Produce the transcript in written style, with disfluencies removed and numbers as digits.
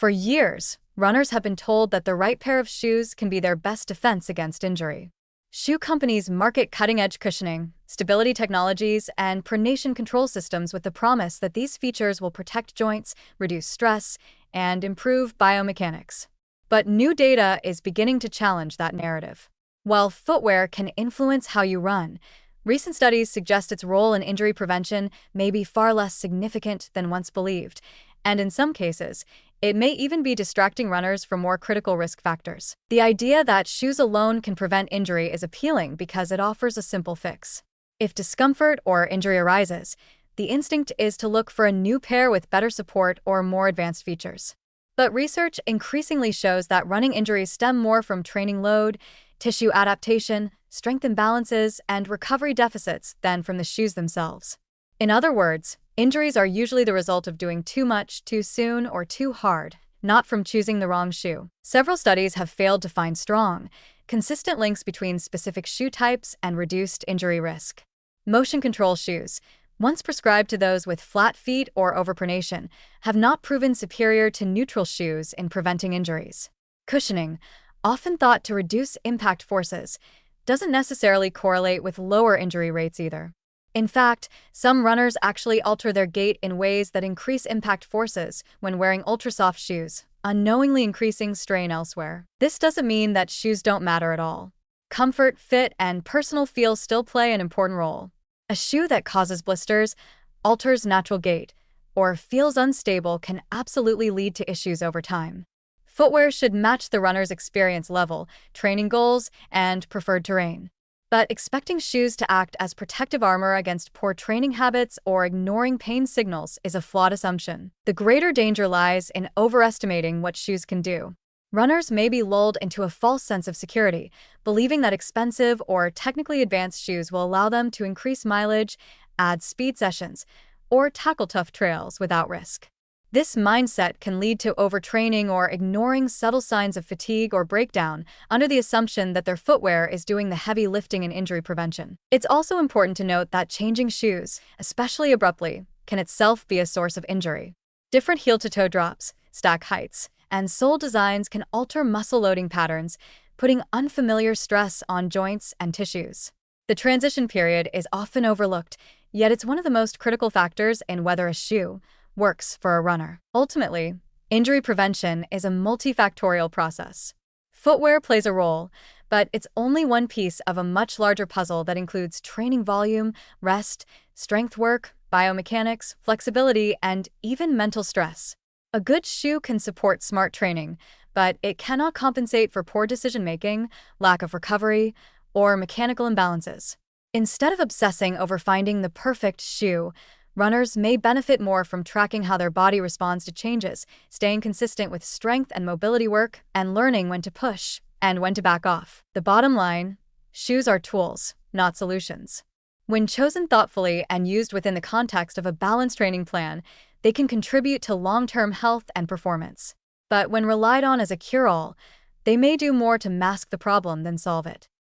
For years, runners have been told that the right pair of shoes can be their best defense against injury. Shoe companies market cutting-edge cushioning, stability technologies, and pronation control systems with the promise that these features will protect joints, reduce stress, and improve biomechanics. But new data is beginning to challenge that narrative. While footwear can influence how you run, recent studies suggest its role in injury prevention may be far less significant than once believed, and in some cases, it may even be distracting runners from more critical risk factors. The idea that shoes alone can prevent injury is appealing because it offers a simple fix. If discomfort or injury arises, the instinct is to look for a new pair with better support or more advanced features. But research increasingly shows that running injuries stem more from training load, tissue adaptation, strength imbalances, and recovery deficits than from the shoes themselves. In other words, injuries are usually the result of doing too much, too soon, or too hard, not from choosing the wrong shoe. Several studies have failed to find strong, consistent links between specific shoe types and reduced injury risk. Motion control shoes, once prescribed to those with flat feet or overpronation, have not proven superior to neutral shoes in preventing injuries. Cushioning, often thought to reduce impact forces, doesn't necessarily correlate with lower injury rates either. In fact, some runners actually alter their gait in ways that increase impact forces when wearing ultra-soft shoes, unknowingly increasing strain elsewhere. This doesn't mean that shoes don't matter at all. Comfort, fit, and personal feel still play an important role. A shoe that causes blisters, alters natural gait, or feels unstable can absolutely lead to issues over time. Footwear should match the runner's experience level, training goals, and preferred terrain. But expecting shoes to act as protective armor against poor training habits or ignoring pain signals is a flawed assumption. The greater danger lies in overestimating what shoes can do. Runners may be lulled into a false sense of security, believing that expensive or technically advanced shoes will allow them to increase mileage, add speed sessions, or tackle tough trails without risk. This mindset can lead to overtraining or ignoring subtle signs of fatigue or breakdown under the assumption that their footwear is doing the heavy lifting in injury prevention. It's also important to note that changing shoes, especially abruptly, can itself be a source of injury. Different heel-to-toe drops, stack heights, and sole designs can alter muscle loading patterns, putting unfamiliar stress on joints and tissues. The transition period is often overlooked, yet it's one of the most critical factors in whether a shoe works for a runner. Ultimately, injury prevention is a multifactorial process. Footwear plays a role, but it's only one piece of a much larger puzzle that includes training volume, rest, strength work, biomechanics, flexibility, and even mental stress. A good shoe can support smart training, but it cannot compensate for poor decision-making, lack of recovery, or mechanical imbalances. Instead of obsessing over finding the perfect shoe, runners may benefit more from tracking how their body responds to changes, staying consistent with strength and mobility work, and learning when to push and when to back off. The bottom line: shoes are tools, not solutions. When chosen thoughtfully and used within the context of a balanced training plan, they can contribute to long-term health and performance. But when relied on as a cure-all, they may do more to mask the problem than solve it.